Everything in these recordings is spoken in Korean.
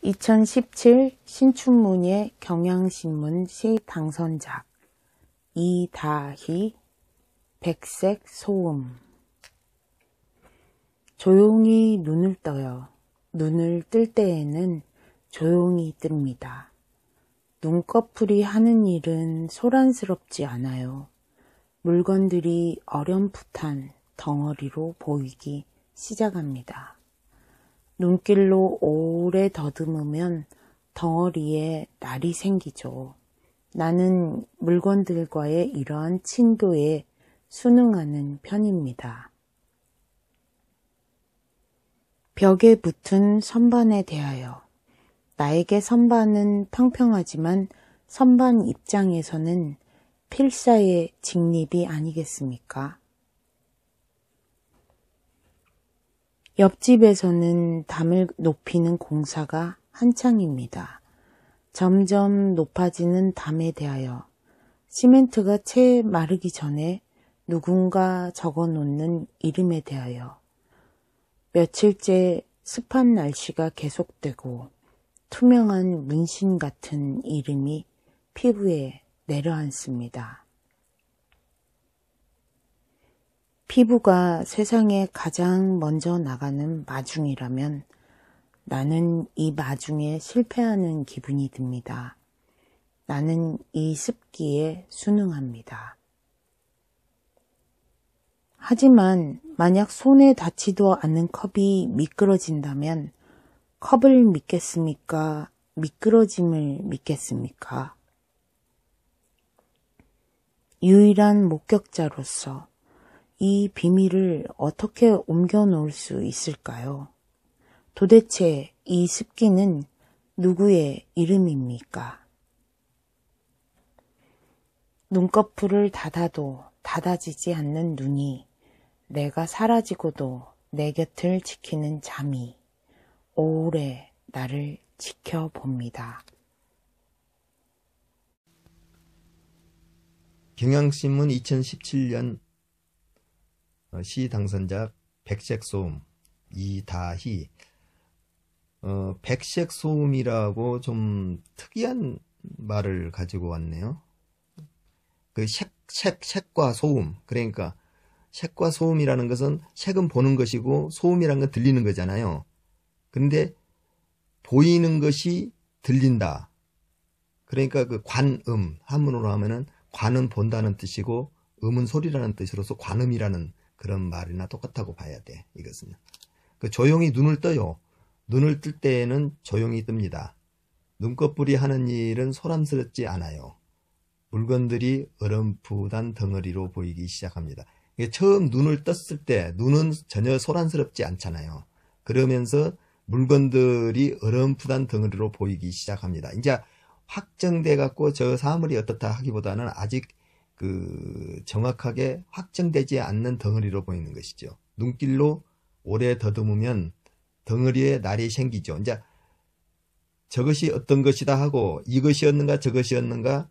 2017 신춘문예 경향신문 시 당선작 이다희 백색 소음. 조용히 눈을 떠요. 눈을 뜰 때에는 조용히 뜹니다. 눈꺼풀이 하는 일은 소란스럽지 않아요. 물건들이 어렴풋한 덩어리로 보이기 시작합니다. 눈길로 오래 더듬으면 덩어리에 날이 생기죠. 나는 물건들과의 이러한 친도에 순응하는 편입니다. 벽에 붙은 선반에 대하여. 나에게 선반은 평평하지만 선반 입장에서는 필사의 직립이 아니겠습니까? 옆집에서는 담을 높이는 공사가 한창입니다. 점점 높아지는 담에 대하여 시멘트가 채 마르기 전에 누군가 적어놓는 이름에 대하여 며칠째 습한 날씨가 계속되고 투명한 문신 같은 이름이 피부에 내려앉습니다. 피부가 세상에 가장 먼저 나가는 마중이라면 나는 이 마중에 실패하는 기분이 듭니다. 나는 이 습기에 순응합니다. 하지만 만약 손에 닿지도 않는 컵이 미끄러진다면 컵을 믿겠습니까? 미끄러짐을 믿겠습니까? 유일한 목격자로서 이 비밀을 어떻게 옮겨 놓을 수 있을까요? 도대체 이 습기는 누구의 이름입니까? 눈꺼풀을 닫아도 닫아지지 않는 눈이, 내가 사라지고도 내 곁을 지키는 잠이 오래 나를 지켜봅니다. 경향신문 2017년 시 당선작 백색소음 이다희. 백색소음이라고 좀 특이한 말을 가지고 왔네요. 그 색과 소음, 그러니까 색과 소음이라는 것은 색은 보는 것이고 소음이라는 건 들리는 거잖아요. 그런데 보이는 것이 들린다. 그러니까 그 관음, 한문으로 하면은 관은 본다는 뜻이고 음은 소리라는 뜻으로서 관음이라는 그런 말이나 똑같다고 봐야 돼. 이것은 그 조용히 눈을 떠요. 눈을 뜰 때에는 조용히 뜹니다. 눈꺼풀이 하는 일은 소란스럽지 않아요. 물건들이 어렴풋한 덩어리로 보이기 시작합니다. 처음 눈을 떴을 때 눈은 전혀 소란스럽지 않잖아요. 그러면서 물건들이 어렴풋한 덩어리로 보이기 시작합니다. 이제 확정돼 갖고 저 사물이 어떻다 하기보다는 아직 정확하게 확정되지 않는 덩어리로 보이는 것이죠. 눈길로 오래 더듬으면 덩어리에 날이 생기죠. 이제 저것이 어떤 것이다 하고 이것이었는가 저것이었는가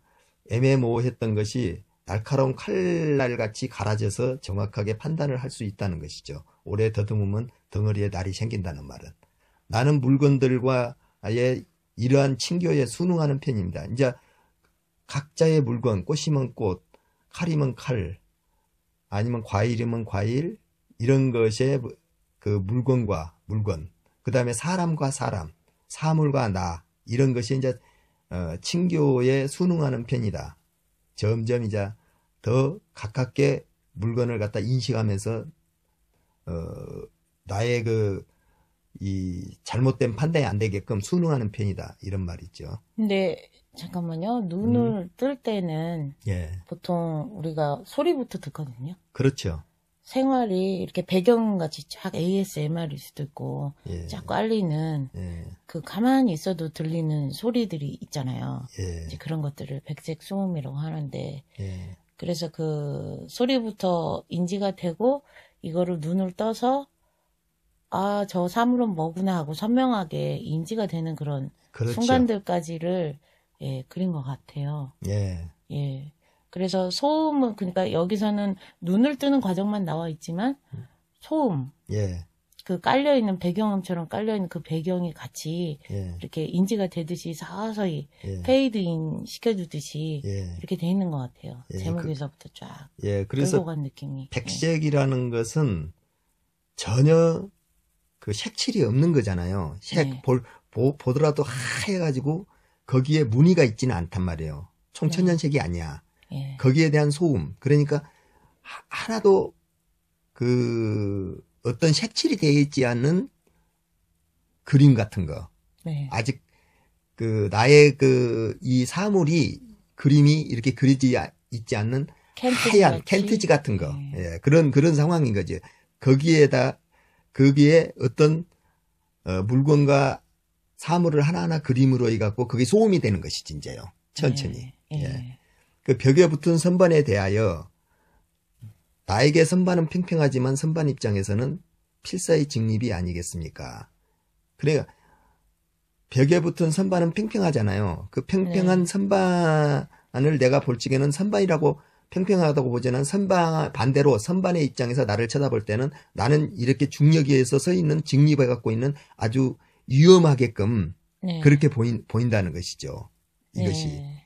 애매모호했던 것이 날카로운 칼날같이 갈아져서 정확하게 판단을 할 수 있다는 것이죠. 오래 더듬으면 덩어리에 날이 생긴다는 말은. 나는 물건들과의 이러한 친교에 순응하는 편입니다. 이제 각자의 물건, 꽃이면 꽃, 칼이면 칼, 아니면 과일이면 과일, 이런 것에 그 물건과 물건, 그 다음에 사람과 사람, 사물과 나, 이런 것이 이제 친교에 순응하는 편이다. 점점 이제 더 가깝게 물건을 갖다 인식하면서 나의 이 잘못된 판단이 안 되게끔 순응하는 편이다. 이런 말이죠. 근데 잠깐만요. 눈을 뜰 때는 예. 보통 우리가 소리부터 듣거든요. 그렇죠. 생활이 이렇게 배경같이 쫙 ASMR일 수도 있고 예. 자꾸 알리는 예. 그 가만히 있어도 들리는 소리들이 있잖아요. 예. 이제 그런 것들을 백색 소음이라고 하는데 예. 그래서 그 소리부터 인지가 되고 이거를 눈을 떠서 아, 저 사물은 뭐구나 하고 선명하게 인지가 되는 그런 그렇죠. 순간들까지를 예, 그린 것 같아요. 예. 예. 그래서 소음은 그러니까 여기서는 눈을 뜨는 과정만 나와 있지만 소음, 예. 그 깔려있는 배경음처럼 깔려있는 그 배경이 같이 예, 이렇게 인지가 되듯이 서서히 예, 페이드인 시켜주듯이 예, 이렇게 돼 있는 것 같아요. 예, 제목에서부터 쫙 예. 끌고 그래서 간 느낌이. 예. 백색이라는 것은 전혀 그 색칠이 없는 거잖아요. 네. 보더라도 하얘가지고 거기에 무늬가 있지는 않단 말이에요. 총천연색이 아니야. 예. 거기에 대한 소음. 그러니까 하나도 그 어떤 색칠이 되어 있지 않는 그림 같은 거. 네. 아직 그 나의 그 이 사물이 그림이 이렇게 그리지 있지 않는 켄트지 하얀 같이. 켄트지 같은 거. 네. 예, 그런 상황인 거지. 거기에 어떤 물건과 사물을 하나하나 그림으로 해갖고 그게 소음이 되는 것이지 이제요. 천천히. 예. 예. 그 벽에 붙은 선반에 대하여 나에게 선반은 평평하지만 선반 입장에서는 필사의 직립이 아니겠습니까? 그래요. 벽에 붙은 선반은 평평하잖아요. 그 평평한 네. 선반을 내가 볼 적에는 선반이라고 평평하다고 보지는 반대로 선반의 입장에서 나를 쳐다볼 때는 나는 이렇게 중력에 의해서 서 있는 직립을 갖고 있는 아주 위험하게끔 네. 그렇게 보인다는 것이죠. 이것이. 네.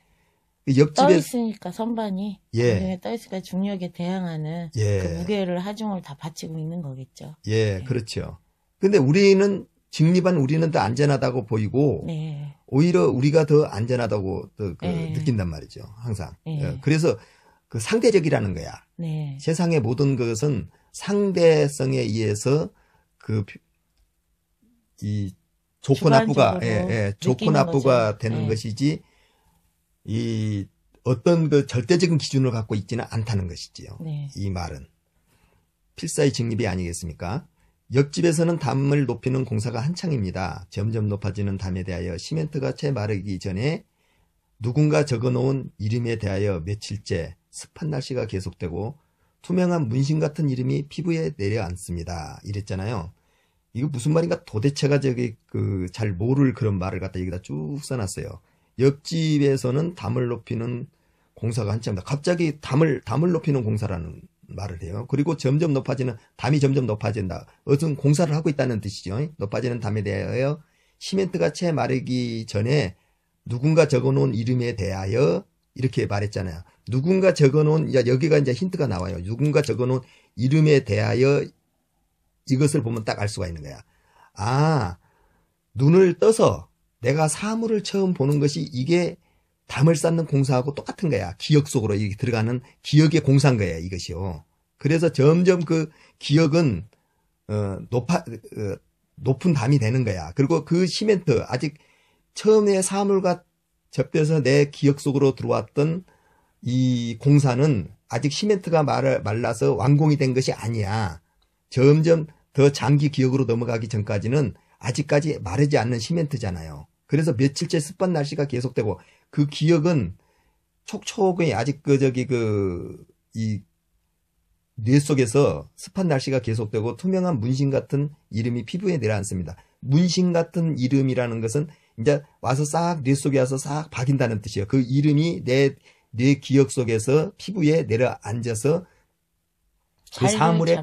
그 떠 옆집에, 있으니까 선반이 예. 공중에 떠 있으니까 중력에 대항하는 예. 그 무게를 하중을 다 바치고 있는 거겠죠. 예, 그렇죠. 근데 우리는 더 안전하다고 보이고, 네. 오히려 우리가 더 안전하다고 네. 느낀단 말이죠. 항상. 네. 그래서 그 상대적이라는 거야. 네. 세상의 모든 것은 상대성에 의해서 이 좋고 나쁘가, 주관적으로 좋고 느끼는 나쁘가 거죠. 되는 네. 것이지, 이 어떤 그 절대적인 기준을 갖고 있지는 않다는 것이지요. 네. 이 말은. 필사의 직립이 아니겠습니까? 옆집에서는 담을 높이는 공사가 한창입니다. 점점 높아지는 담에 대하여 시멘트가 채 마르기 전에 누군가 적어놓은 이름에 대하여 며칠째 습한 날씨가 계속되고 투명한 문신 같은 이름이 피부에 내려앉습니다. 이랬잖아요. 이거 무슨 말인가 도대체가 잘 모를 그런 말을 갖다 여기다 쭉 써놨어요. 옆집에서는 담을 높이는 공사가 한창입니다. 갑자기 담을 높이는 공사라는 말을 해요. 그리고 담이 점점 높아진다. 어떤 공사를 하고 있다는 뜻이죠. 높아지는 담에 대하여 시멘트가 채 마르기 전에 누군가 적어놓은 이름에 대하여 이렇게 말했잖아요. 누군가 적어놓은, 여기가 이제 힌트가 나와요. 누군가 적어놓은 이름에 대하여 이것을 보면 딱 알 수가 있는 거야. 아, 눈을 떠서 내가 사물을 처음 보는 것이 이게 담을 쌓는 공사하고 똑같은 거야. 기억 속으로 이렇게 들어가는 기억의 공사인 거야, 이것이요. 그래서 점점 그 기억은, 높은 담이 되는 거야. 그리고 그 시멘트, 아직 처음에 사물과 접대해서 내 기억 속으로 들어왔던 이 공사는 아직 시멘트가 말라서 완공이 된 것이 아니야. 점점 더 장기 기억으로 넘어가기 전까지는 아직까지 마르지 않는 시멘트잖아요. 그래서 며칠째 습한 날씨가 계속되고 그 기억은 촉촉이 아직 이 뇌 속에서 습한 날씨가 계속되고 투명한 문신 같은 이름이 피부에 내려앉습니다. 문신 같은 이름이라는 것은 이제 와서 싹 뇌 속에 와서 싹 박인다는 뜻이에요. 그 이름이 뇌 기억 속에서 피부에 내려앉아서 그 사물에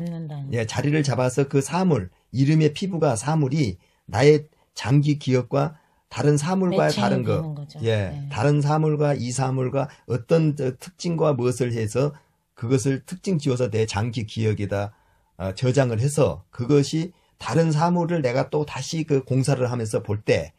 자리를 잡아서 그 사물, 이름의 피부가 사물이 나의 장기 기억과 다른 사물과의 다른 거, 다른 사물과 이 사물과 어떤 특징과 무엇을 해서 그것을 특징 지어서 내 장기 기억에다 저장을 해서 그것이 다른 사물을 내가 또 다시 그 공사를 하면서 볼 때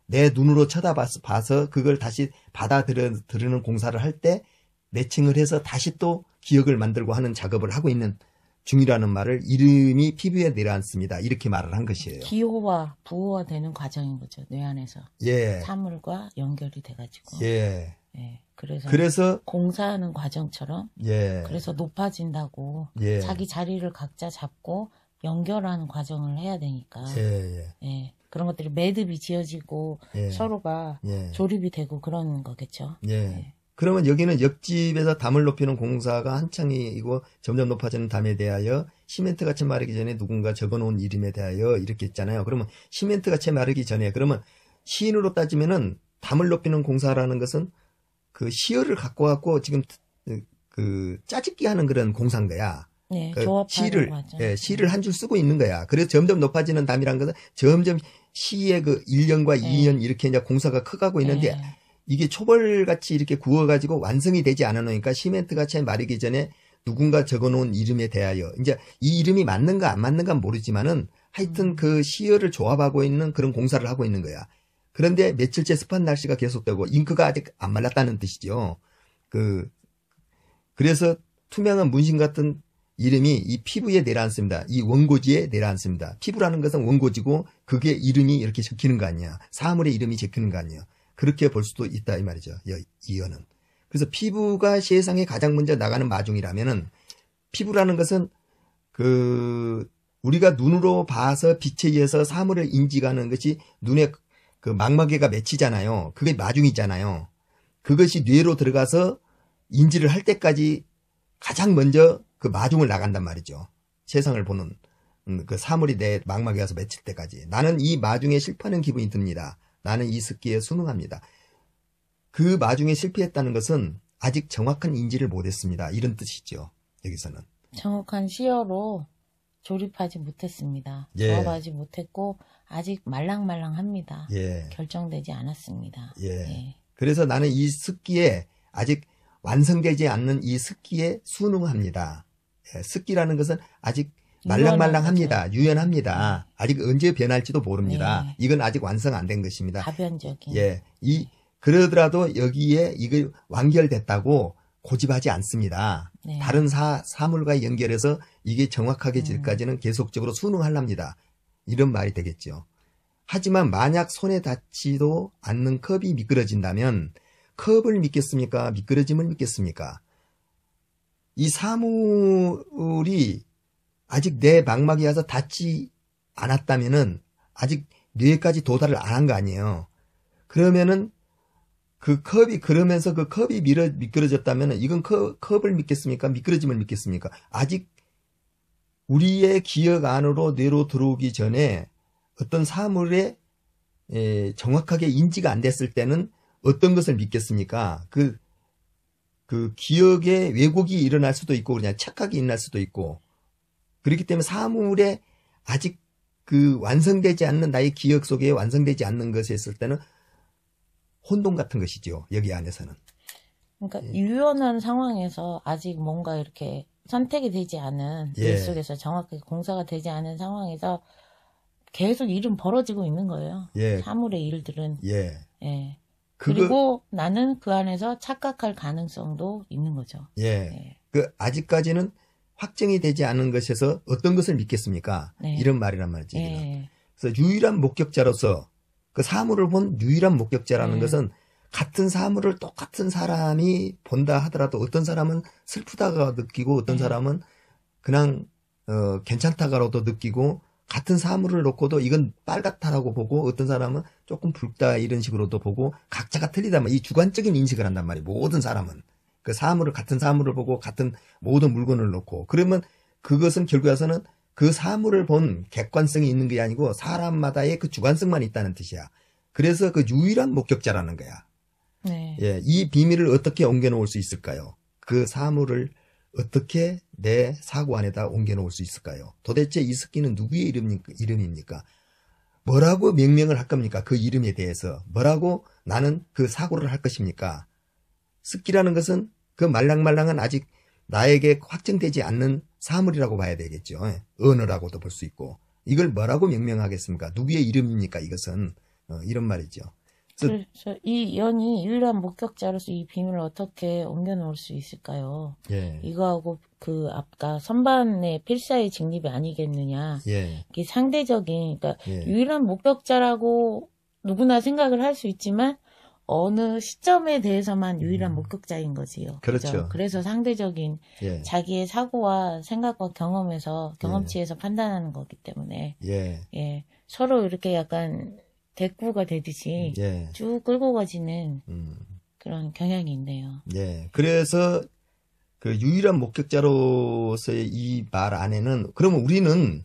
내 눈으로 쳐다봐서 그걸 다시 받아들이는 공사를 할 때 매칭을 해서 다시 또 기억을 만들고 하는 작업을 하고 있는 중이라는 말을 이름이 피부에 내려앉습니다. 이렇게 말을 한 것이에요. 기호와 부호화 되는 과정인 거죠. 뇌 안에서. 예. 사물과 연결이 돼가지고. 예. 예. 그래서 공사하는 과정처럼. 예. 그래서 높아진다고. 예. 자기 자리를 각자 잡고 연결하는 과정을 해야 되니까. 예. 예. 그런 것들이 매듭이 지어지고 서로가 조립이 되고 그러는 거겠죠. 예. 그러면 여기는 옆집에서 담을 높이는 공사가 한창이고 점점 높아지는 담에 대하여 시멘트가 채 마르기 전에 누군가 적어놓은 이름에 대하여 이렇게 있잖아요. 그러면 시멘트가 채 마르기 전에 그러면 시인으로 따지면은 담을 높이는 공사라는 것은 그 시어를 갖고 지금 그 짜집기 하는 그런 공사인 거야. 네, 그 조합하려고 하죠. 시를 한 줄 쓰고 있는 거야. 그래서 점점 높아지는 담이란 것은 점점 시의 그 1년과 2년 이렇게 이제 공사가 커가고 있는데 이게 초벌같이 이렇게 구워가지고 완성이 되지 않아 놓으니까 시멘트같이 마르기 전에 누군가 적어놓은 이름에 대하여 이제 이 이름이 맞는가 안 맞는가 모르지만은 하여튼 그 시열을 조합하고 있는 그런 공사를 하고 있는 거야. 그런데 며칠째 습한 날씨가 계속되고 잉크가 아직 안 말랐다는 뜻이죠. 그래서 투명한 문신 같은 이름이 이 피부에 내려앉습니다. 이 원고지에 내려앉습니다. 피부라는 것은 원고지고 그게 이름이 이렇게 적히는 거 아니야. 사물의 이름이 적히는 거 아니야. 그렇게 볼 수도 있다 이 말이죠. 이 연은. 그래서 피부가 세상에 가장 먼저 나가는 마중이라면은 피부라는 것은 우리가 눈으로 봐서 빛에 의해서 사물을 인지하는 것이 눈에 그 망막에가 맺히잖아요. 그게 마중이잖아요. 그것이 뇌로 들어가서 인지를 할 때까지 가장 먼저 그 마중을 나간단 말이죠. 세상을 보는 그 사물이 내 망막에 가서 맺힐 때까지. 나는 이 마중에 실패하는 기분이 듭니다. 나는 이 습기에 순응합니다. 그 마중에 실패했다는 것은 아직 정확한 인지를 못했습니다. 이런 뜻이죠. 여기서는. 정확한 시야로 조립하지 못했습니다. 예. 조합하지 못했고 아직 말랑말랑합니다. 예. 결정되지 않았습니다. 예. 예. 그래서 나는 이 습기에 아직 완성되지 않는 이 습기에 순응합니다. 예. 습기라는 것은 아직 말랑말랑합니다. 유연합니다. 아직 언제 변할지도 모릅니다. 네. 이건 아직 완성 안 된 것입니다. 가변적인. 예. 그러더라도 여기에 이거 완결됐다고 고집하지 않습니다. 네. 다른 사물과 연결해서 이게 정확하게 질까지는 계속적으로 순응하랍니다. 이런 말이 되겠죠. 하지만 만약 손에 닿지도 않는 컵이 미끄러진다면 컵을 믿겠습니까? 미끄러짐을 믿겠습니까? 이 사물이 아직 내 망막에 와서 닿지 않았다면은 아직 뇌까지 도달을 안 한 거 아니에요. 그러면은 그러면서 그 컵이 미끄러졌다면은 이건 컵을 믿겠습니까? 미끄러짐을 믿겠습니까? 아직 우리의 기억 안으로 뇌로 들어오기 전에 어떤 사물에 정확하게 인지가 안 됐을 때는 어떤 것을 믿겠습니까? 그 기억에 왜곡이 일어날 수도 있고 그냥 착각이 일어날 수도 있고 그렇기 때문에 사물에 아직 완성되지 않는 나의 기억 속에 완성되지 않는 것이 있을 때는 혼돈 같은 것이죠. 여기 안에서는. 그러니까 유연한 상황에서 아직 뭔가 이렇게 선택이 되지 않은 뇌 속에서 정확하게 공사가 되지 않은 상황에서 계속 일은 벌어지고 있는 거예요. 사물의 일들은. 예. 그리고 나는 그 안에서 착각할 가능성도 있는 거죠. 아직까지는 확정이 되지 않은 것에서 어떤 것을 믿겠습니까? 이런 말이란 말이죠. 그래서 유일한 목격자로서 그 사물을 본 유일한 목격자라는 것은 같은 사물을 똑같은 사람이 본다 하더라도 어떤 사람은 슬프다가 느끼고 어떤 사람은 그냥 괜찮다가로도 느끼고 같은 사물을 놓고도 이건 빨갛다라고 보고 어떤 사람은 조금 붉다 이런 식으로도 보고 각자가 틀리다면 이 주관적인 인식을 한단 말이에요. 모든 사람은 그 같은 사물을 보고 같은 모든 물건을 놓고 그러면 그것은 결국에 와서는 그 사물을 본 객관성이 있는 게 아니고 사람마다의 그 주관성만 있다는 뜻이야. 그래서 그 유일한 목격자라는 거야. 이 비밀을 어떻게 옮겨놓을 수 있을까요? 그 사물을 어떻게 내 사고 안에다 옮겨놓을 수 있을까요? 도대체 이 습기는 누구의 이름입니까? 뭐라고 명명을 할 겁니까? 그 이름에 대해서. 뭐라고 나는 그 사고를 할 것입니까? 습기라는 것은 그 말랑말랑한 아직 나에게 확정되지 않는 사물이라고 봐야 되겠죠. 언어라고도 볼 수 있고. 이걸 뭐라고 명명하겠습니까? 누구의 이름입니까? 이것은. 이런 말이죠. 그래서 이 연이 유일한 목격자로서 이 비밀을 어떻게 옮겨놓을 수 있을까요? 이거하고 아까 선반의 필사의 직립이 아니겠느냐. 이게 상대적인, 그러니까 유일한 목격자라고 누구나 생각을 할 수 있지만 어느 시점에 대해서만 유일한 목격자인 거지요. 그렇죠. 그래서 상대적인 자기의 사고와 생각과 경험치에서 판단하는 거기 때문에 서로 이렇게 약간 대꾸가 되듯이 쭉 끌고 가지는 그런 경향이 있네요. 그래서 그 유일한 목격자로서의 이 말 안에는 그러면 우리는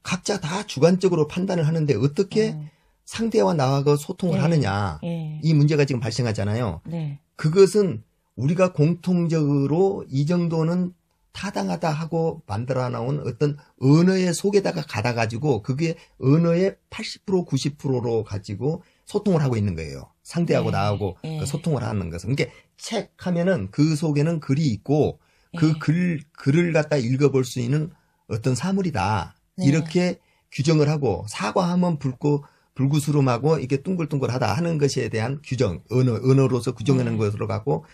각자 다 주관적으로 판단을 하는데 어떻게 상대와 나하고 소통을 하느냐 이 문제가 지금 발생하잖아요. 그것은 우리가 공통적으로 이 정도는 타당하다 하고 만들어 나온 어떤 언어의 속에다가 가다가지고 그게 언어의 80% 90%로 가지고 소통을 하고 있는 거예요. 상대하고 나하고 그 소통을 하는 것은. 그러니까 책 하면은 그 속에는 글이 있고 그 글을 갖다 읽어볼 수 있는 어떤 사물이다. 이렇게 규정을 하고 사과하면 불구스름하고 이게 둥글둥글하다 하는 것에 대한 규정, 언어로서 규정하는 것으로 갖고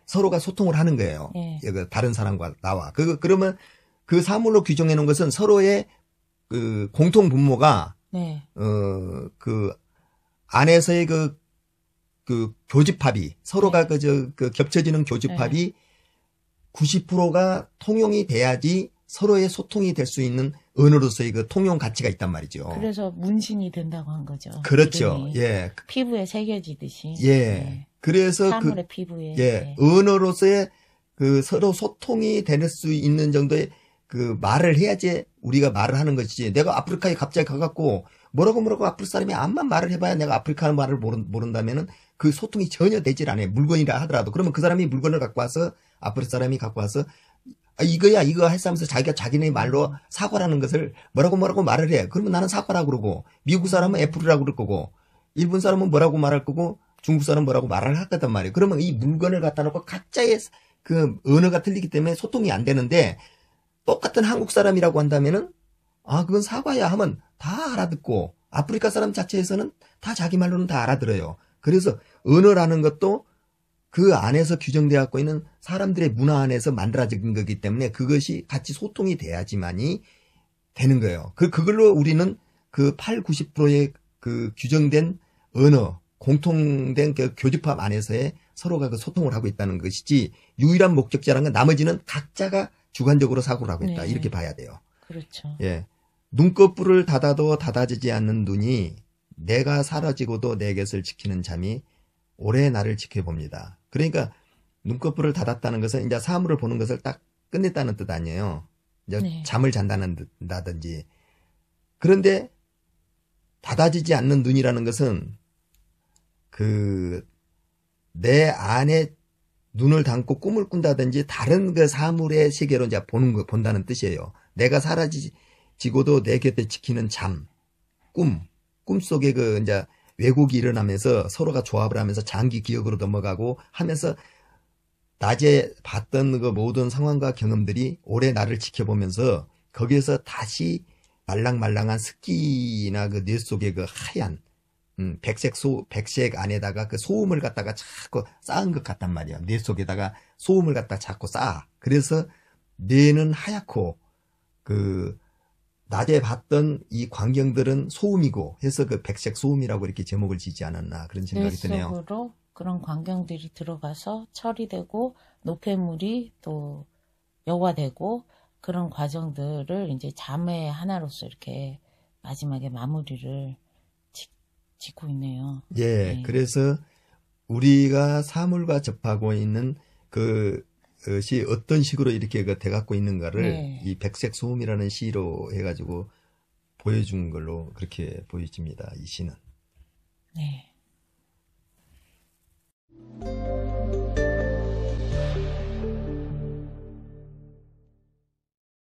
서로가 소통을 하는 거예요. 다른 사람과 나와. 그러면 그 사물로 규정해 놓은 것은 서로의 그 공통 분모가 그 안에서의 그 교집합이 서로가 그 겹쳐지는 교집합이 90%가 통용이 돼야지 서로의 소통이 될 수 있는 언어로서의 그 통용 가치가 있단 말이죠. 그래서 문신이 된다고 한 거죠. 그렇죠. 예. 피부에 새겨지듯이. 그래서 사물의 피부에. 언어로서의 그 서로 소통이 될 수 있는 정도의 그 말을 해야지 우리가 말을 하는 것이지. 내가 아프리카에 갑자기 가갖고 뭐라고 앞으리 사람이 암만 말을 해봐야 내가 아프리카 말을 모른다면은 그 소통이 전혀 되질 않아요. 물건이라 하더라도. 그러면 그 사람이 물건을 갖고 와서 아프리카 사람이 갖고 와서 이거야 이거 하면서 자기가 자기네 말로 사과라는 것을 뭐라고 말을 해. 그러면 나는 사과라고 그러고 미국 사람은 애플이라고 그럴 거고 일본 사람은 뭐라고 말할 거고 중국 사람은 뭐라고 말을 할 거단 말이에요. 그러면 이 물건을 갖다 놓고 각자의 그 언어가 틀리기 때문에 소통이 안 되는데 똑같은 한국 사람이라고 한다면은 그건 사과야 하면 다 알아듣고 아프리카 사람 자체에서는 다 자기 말로는 다 알아들어요. 그래서 언어라는 것도 그 안에서 규정되어 갖고 있는 사람들의 문화 안에서 만들어진 거기 때문에 그것이 같이 소통이 돼야지만이 되는 거예요. 그걸로 우리는 그 90%의 그 규정된 언어, 공통된 그 교집합 안에서의 서로가 그 소통을 하고 있다는 것이지 유일한 목적자라는 건 나머지는 각자가 주관적으로 사고를 하고 있다. 이렇게 봐야 돼요. 그렇죠. 눈꺼풀을 닫아도 닫아지지 않는 눈이 내가 사라지고도 내 곁을 지키는 잠이 오래 나를 지켜봅니다. 그러니까 눈꺼풀을 닫았다는 것은 이제 사물을 보는 것을 딱 끝냈다는 뜻 아니에요. 이제 잠을 잔다든지. 그런데 닫아지지 않는 눈이라는 것은 그 내 안에 눈을 담고 꿈을 꾼다든지 다른 그 사물의 세계로 이제 본다는 뜻이에요. 내가 사라지고도 내 곁에 지키는 잠, 꿈 속에 그 이제 왜곡이 일어나면서 서로가 조합을 하면서 장기 기억으로 넘어가고 하면서 낮에 봤던 그 모든 상황과 경험들이 오래 나를 지켜보면서 거기에서 다시 말랑말랑한 습기나 그 뇌 속에 그 하얀 백색 안에다가 그 소음을 갖다가 자꾸 쌓은 것 같단 말이야. 뇌 속에다가 소음을 갖다가 자꾸 쌓아. 그래서 뇌는 하얗고 그 낮에 봤던 이 광경들은 소음이고 해서 그 백색 소음이라고 이렇게 제목을 지지 않았나 그런 생각이 드네요. 뇌 속으로 그런 광경들이 들어가서 처리되고 노폐물이 또 여과되고 그런 과정들을 이제 잠의 하나로서 이렇게 마지막에 마무리를 짓고 있네요. 그래서 우리가 사물과 접하고 있는 그것이 어떤 식으로 이렇게 돼갖고 있는가를 이 백색 소음이라는 시로 해가지고 보여준 걸로 그렇게 보여집니다. 이 시는. 네.